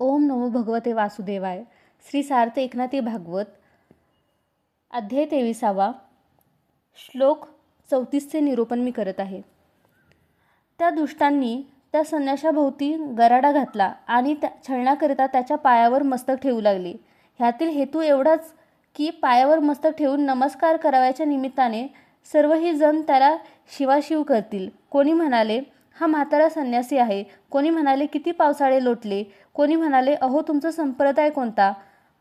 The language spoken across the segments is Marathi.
ओम नमो भगवते वासुदेवाय. श्री सार्थ एकनाथी भागवत अध्याय 23. श्लोक 34चे निरूपण मी करत आहे. त्या दुष्टांनी त्या संन्याशाभोवती गराडा घातला आणि त्या छळण्याकरिता त्याच्या पायावर मस्तक ठेवू लागले. ह्यातील हेतू एवढाच की पायावर मस्तक ठेवून नमस्कार करावयाच्या निमित्ताने सर्वही जण त्याला शिवाशिव करतील. कोणी म्हणाले, हा म्हातारा संन्यासी आहे. कोणी म्हणाले, किती पावसाळे लोटले. कोणी म्हणाले, अहो तुमचा संप्रदाय कोणता,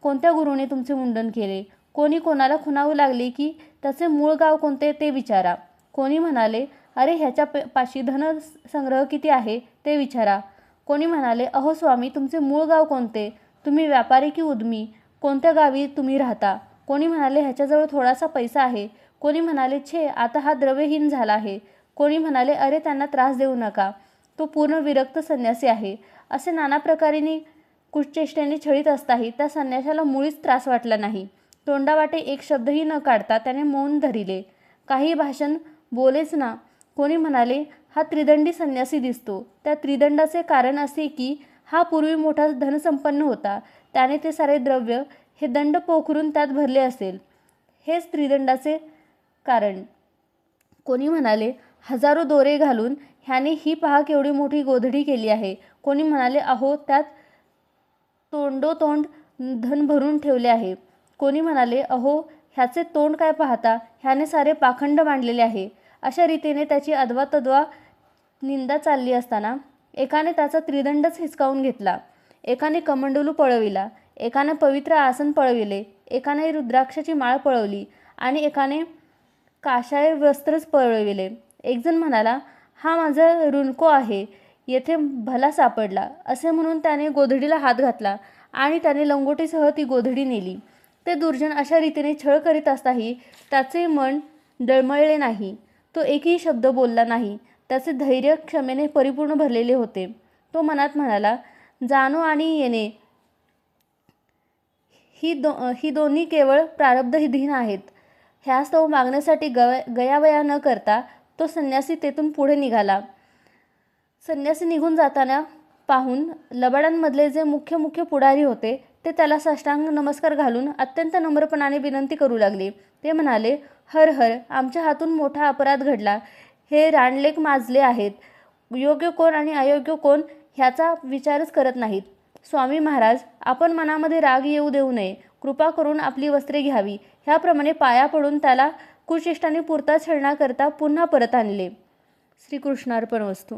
कोणत्या गुरुने तुमचे मुंडन केले. कोणी कोणाला खुणावू लागले की त्याचे मूळ गाव कोणते ते विचारा. कोणी म्हणाले, अरे ह्याच्या पाशी धनसंग्रह किती आहे ते विचारा. कोणी म्हणाले, अहो स्वामी तुमचे मूळ गाव कोणते, तुम्ही व्यापारी की उद्मी, कोणत्या गावी तुम्ही राहता. कोणी म्हणाले, ह्याच्याजवळ थोडासा पैसा आहे. कोणी म्हणाले, छे आता हा द्रव्यहीन झाला आहे. कोणी म्हणाले, अरे त्यांना त्रास देऊ नका, तो पूर्ण विरक्त संन्यासी आहे. असे नाना प्रकारेने कुचेष्टेने छळीत असताही त्या संन्याशाला मुळीच त्रास वाटला नाही. तोंडावाटे एक शब्दही न काढता त्याने मौन धरिले. काही भाषण बोलेच ना. कोणी म्हणाले, हा त्रिदंडी संन्यासी दिसतो. त्या त्रिदंडाचे कारण असे की हा पूर्वी मोठा धनसंपन्न होता. त्याने ते सारे द्रव्य हे दंड पोखरून त्यात भरले असेल, हेच त्रिदंडाचे कारण. कोणी म्हणाले, हजारो दोरे घालून ह्याने ही पहा केवढी मोठी गोधडी केली आहे. कोणी म्हणाले, अहो त्यात तोंडोतोंड धन भरून ठेवले आहे. कोणी म्हणाले, अहो ह्याचे तोंड काय पाहता, ह्याने सारे पाखंड मांडलेले आहे. अशा रीतीने त्याची अद्वा तद्वा निंदा चालली असताना एकाने त्याचा त्रिदंडच हिसकावून घेतला. एकाने कमंडलू पळविला, एकाने पवित्र आसन पळविले, एकाने रुद्राक्षाची माळ पळवली आणि एकाने काशाय वस्त्रच पळविले. एकजण म्हणाला, हा माझा रुनको आहे, येथे भला सापडला. असे म्हणून त्याने गोधडीला हात घातला आणि त्याने लंगोटीसह ती गोधडी नेली. ते दुर्जन अशा रीतीने छळ करीत असताही त्याचे मन डळमळले नाही. तो एकही शब्द बोलला नाही. त्याचे धैर्य क्षमेने परिपूर्ण भरलेले होते. तो मनात म्हणाला, जाणो आणि येणे ही दोन्ही केवळ प्रारब्धहीन आहेत. ह्यास्तव मागण्यासाठी गयावया न करता तो संन्यासी तेथून पुढे निघाला. संन्यासी निघून जाताना पाहून लबाडांमधले जे मुख्य पुढारी होते ते त्याला साष्टांग नमस्कार घालून अत्यंत नम्रपणाने विनंती करू लागले. ते म्हणाले, हर हर, आमच्या हातून मोठा अपराध घडला. हे रानलेक माजले आहेत. योग्य कोण आणि अयोग्य कोण ह्याचा विचारच करत नाहीत. स्वामी महाराज, आपण मनामध्ये राग येऊ देऊ नये. कृपा करून आपली वस्त्रे घ्यावी. ह्याप्रमाणे पाया पडून त्याला कुचेष्टाने पुरता छळण्याकरता पुन्हा परत आणले. श्रीकृष्णार्पण वस्तू.